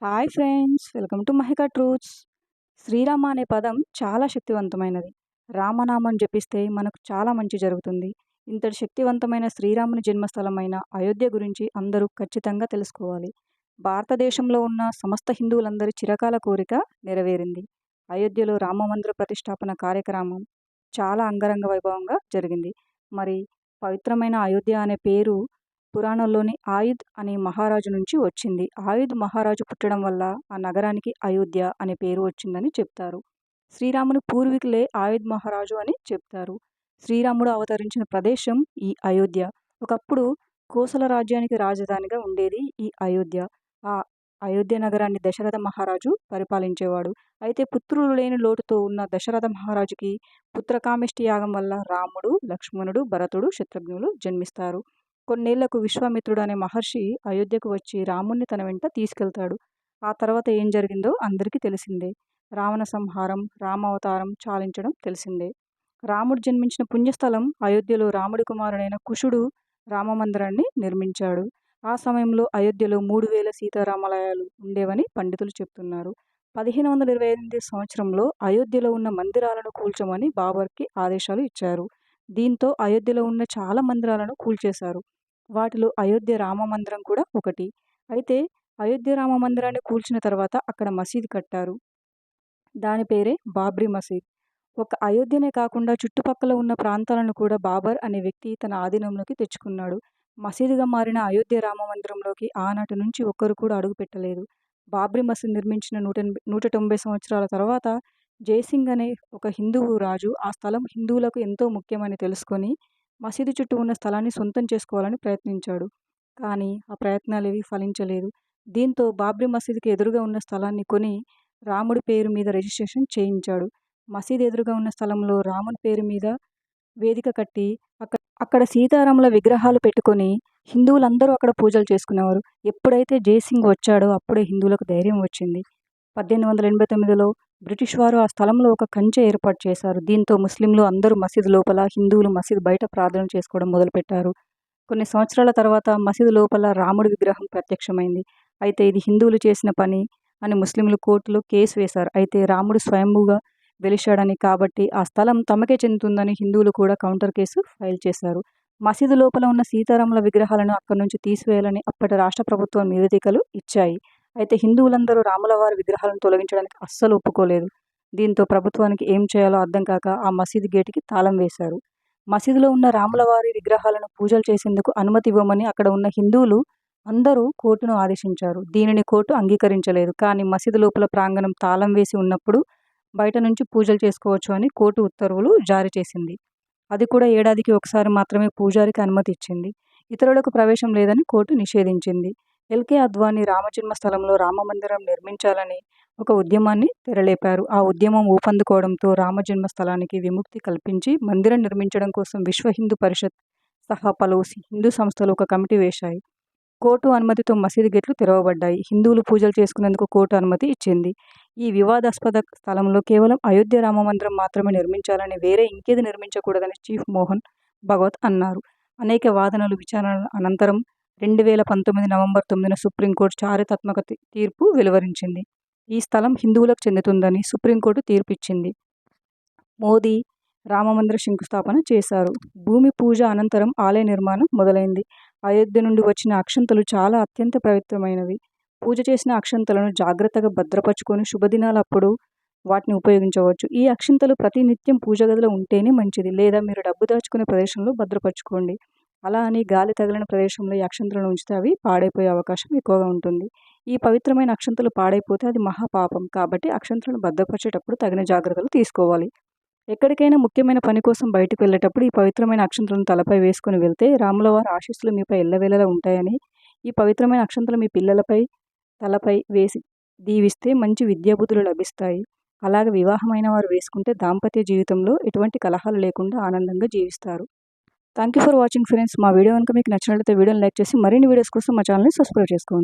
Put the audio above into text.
Hi friends, welcome to Mahika truths. Srirama అనే పదం చాలా శక్తివంతమైనది. రామనామం జపిస్తే మనకు చాలా మంచి జరుగుతుంది. ఇంతటి శక్తివంతమైన శ్రీరాముని జన్మస్థలమైన అయోధ్య గురించి అందరూ ఖచ్చితంగా తెలుసుకోవాలి. భారతదేశంలో ఉన్న సమస్త హిందువులందరి చిరకాల కోరిక నెరవేరింది. అయోధ్యలో రామమందిర ప్రతిష్టాపన కార్యక్రమం చాలా అంగరంగ వైభవంగా జరిగింది. మరి పవిత్రమైన అయోధ్య అనే పేరు పురాణంలోని ఆయుధ్ అనే మహారాజు నుంచి వచ్చింది. ఆయుధ్ మహారాజు పుట్టడం వల్ల ఆ నగరానికి అయోధ్య అనే పేరు వచ్చిందని చెప్తారు. శ్రీరాముని పూర్వీకులే ఆయుధ్ మహారాజు అని చెప్తారు. శ్రీరాముడు అవతరించిన ప్రదేశం ఈ అయోధ్య. ఒకప్పుడు కోసల రాజ్యానికి రాజధానిగా ఉండేది ఈ అయోధ్య. ఆ అయోధ్య నగరాన్ని దశరథ మహారాజు పరిపాలించేవాడు. అయితే పుత్రులు లేని లోటుతో ఉన్న దశరథ మహారాజుకి పుత్రకామేష్టి యాగం వల్ల రాముడు, లక్ష్మణుడు, భరతుడు, శత్రుఘ్నులు జన్మిస్తారు. కొన్నేళ్లకు విశ్వామిత్రుడు అనే మహర్షి అయోధ్యకు వచ్చి రాముణ్ణి తన వెంట తీసుకెళ్తాడు. ఆ తర్వాత ఏం జరిగిందో అందరికీ తెలిసిందే. రావణ సంహారం, రామావతారం చాలించడం తెలిసిందే. రాముడు జన్మించిన పుణ్యస్థలం అయోధ్యలో రాముడి కుమారుడైన కుషుడు రామమందిరాన్ని నిర్మించాడు. ఆ సమయంలో అయోధ్యలో 3000 సీతారామాలయాలు ఉండేవని పండితులు చెప్తున్నారు. 1528 సంవత్సరంలో అయోధ్యలో ఉన్న మందిరాలను కూల్చమని బాబర్కి ఆదేశాలు ఇచ్చారు. దీంతో అయోధ్యలో ఉన్న చాలా మందిరాలను కూల్చేశారు. వాటిలో అయోధ్య రామ మందిరం కూడా ఒకటి. అయితే అయోధ్య రామ మందిరాన్ని కూల్చిన తర్వాత అక్కడ మసీదు కట్టారు. దాని పేరే బాబ్రీ మసీద్. ఒక అయోధ్యనే కాకుండా చుట్టుపక్కల ఉన్న ప్రాంతాలను కూడా బాబర్ అనే వ్యక్తి తన ఆధీనంలోకి తెచ్చుకున్నాడు. మసీదుగా మారిన అయోధ్య రామ మందిరంలోకి ఆనాటి నుంచి ఒక్కరు కూడా అడుగు పెట్టలేదు. బాబ్రీ మసీద్ నిర్మించిన 190 సంవత్సరాల తర్వాత జయసింగ్ అనే ఒక హిందువు రాజు ఆ స్థలం హిందువులకు ఎంతో ముఖ్యమని తెలుసుకొని మసీదు చుట్టూ ఉన్న స్థలాన్ని సొంతం చేసుకోవాలని ప్రయత్నించాడు. కానీ ఆ ప్రయత్నాలేవి ఫలించలేదు. దీంతో బాబ్రీ మసీదుకి ఎదురుగా ఉన్న స్థలాన్ని కొని రాముడి పేరు మీద రిజిస్ట్రేషన్ చేయించాడు. మసీదు ఎదురుగా ఉన్న స్థలంలో రాముని పేరు మీద వేదిక కట్టి అక్కడ సీతారాముల విగ్రహాలు పెట్టుకొని హిందువులందరూ అక్కడ పూజలు చేసుకునేవారు. ఎప్పుడైతే జయసింగ్ వచ్చాడో అప్పుడే హిందువులకు ధైర్యం వచ్చింది. 1889లో బ్రిటిష్ వారు ఆ స్థలంలో ఒక కంచె ఏర్పాటు చేశారు. దీంతో ముస్లింలు అందరూ మసీదు లోపల, హిందువులు మసీదు బయట ప్రార్థన చేసుకోవడం మొదలుపెట్టారు. కొన్ని సంవత్సరాల తర్వాత మసీదు లోపల రాముడి విగ్రహం ప్రత్యక్షమైంది. అయితే ఇది హిందువులు చేసిన పని అని ముస్లింలు కోర్టులో కేసు వేశారు. అయితే రాముడు స్వయంభూగా వెలిశాడని, కాబట్టి ఆ స్థలం తమకే చెందుతుందని హిందువులు కూడా కౌంటర్ కేసు ఫైల్ చేశారు. మసీదు లోపల ఉన్న సీతారాముల విగ్రహాలను అక్కడి నుంచి తీసివేయాలని అప్పటి రాష్ట్ర ప్రభుత్వం నివేదికలు ఇచ్చాయి. అయితే హిందువులందరూ రాములవారి విగ్రహాలను తొలగించడానికి అస్సలు ఒప్పుకోలేదు. దీంతో ప్రభుత్వానికి ఏం చేయాలో అర్థం కాక ఆ మసీదు గేటుకి తాళం వేశారు. మసీదులో ఉన్న రాములవారి విగ్రహాలను పూజలు చేసేందుకు అనుమతి ఇవ్వమని అక్కడ ఉన్న హిందువులు అందరూ కోర్టును ఆదేశించారు. దీనిని కోర్టు అంగీకరించలేదు. కానీ మసీదు లోపల ప్రాంగణం తాళం వేసి ఉన్నప్పుడు బయట నుంచి పూజలు చేసుకోవచ్చు అని కోర్టు ఉత్తర్వులు జారీ చేసింది. అది కూడా ఏడాదికి ఒకసారి మాత్రమే పూజారికి అనుమతి ఇచ్చింది. ఇతరులకు ప్రవేశం లేదని కోర్టు నిషేధించింది. ఎల్కే అద్వానీ రామజన్మ స్థలంలో రామమందిరం నిర్మించాలని ఒక ఉద్యమాన్ని తెరలేపారు. ఆ ఉద్యమం ఊపందుకోవడంతో రామజన్మ స్థలానికి విముక్తి కల్పించి మందిరం నిర్మించడం కోసం విశ్వ హిందూ పరిషత్ సహా పలు హిందూ సంస్థలు ఒక కమిటీ వేశాయి. కోర్టు అనుమతితో మసీదు గేట్లు తెరవబడ్డాయి. హిందువులు పూజలు చేసుకునేందుకు కోర్టు అనుమతి ఇచ్చింది. ఈ వివాదాస్పద స్థలంలో కేవలం అయోధ్య రామ మందిరం మాత్రమే నిర్మించాలని, వేరే ఇంకేది నిర్మించకూడదని చీఫ్ మోహన్ భగవత్ అన్నారు. అనేక వాదనలు, విచారణల అనంతరం 2019 నవంబర్ 9న సుప్రీంకోర్టు చారిత్రాత్మక తీర్పు వెలువరించింది. ఈ స్థలం హిందువులకు చెందుతుందని సుప్రీంకోర్టు తీర్పిచ్చింది. మోదీ రామమందిర శంకుస్థాపన చేశారు. భూమి పూజ అనంతరం ఆలయ నిర్మాణం మొదలైంది. అయోధ్య నుండి వచ్చిన అక్షంతలు చాలా అత్యంత పవిత్రమైనవి. పూజ చేసిన అక్షంతలను జాగ్రత్తగా భద్రపరుచుకొని శుభదినాలప్పుడు వాటిని ఉపయోగించవచ్చు. ఈ అక్షంతలు ప్రతి నిత్యం పూజ గదిలో ఉంటేనే మంచిది, లేదా మీరు డబ్బు దాచుకునే ప్రదేశంలో భద్రపరచుకోండి. అలా అని గాలి తగిలిన ప్రదేశంలో ఈ అక్షంతలను ఉంచితే అవి పాడైపోయే అవకాశం ఎక్కువగా ఉంటుంది. ఈ పవిత్రమైన అక్షంతలు పాడైపోతే అది మహాపాపం. కాబట్టి అక్షంతలను భద్రపరిచేటప్పుడు తగిన జాగ్రత్తలు తీసుకోవాలి. ఎక్కడికైనా ముఖ్యమైన పని కోసం బయటకు వెళ్ళేటప్పుడు ఈ పవిత్రమైన అక్షంతలను తలపై వేసుకుని వెళ్తే రాములవారి ఆశీస్సులు మీపై ఎల్లవేళలా ఉంటాయని, ఈ పవిత్రమైన అక్షంతలు మీ పిల్లలపై తలపై వేసి దీవిస్తే మంచి విద్యాబుద్ధులు లభిస్తాయి. అలాగే వివాహమైన వారు వేసుకుంటే దాంపత్య జీవితంలో ఎటువంటి కలహాలు లేకుండా ఆనందంగా జీవిస్తారు. Thank you for watching friends. మా వీడియో కనుక మీకు నచ్చినట్లయితే వీడియోని లైక్ చేసి మరిన్ని వీడియోస్ కోసం మా ఛానల్ని సబ్స్క్రైబ్ చేసుకోండి.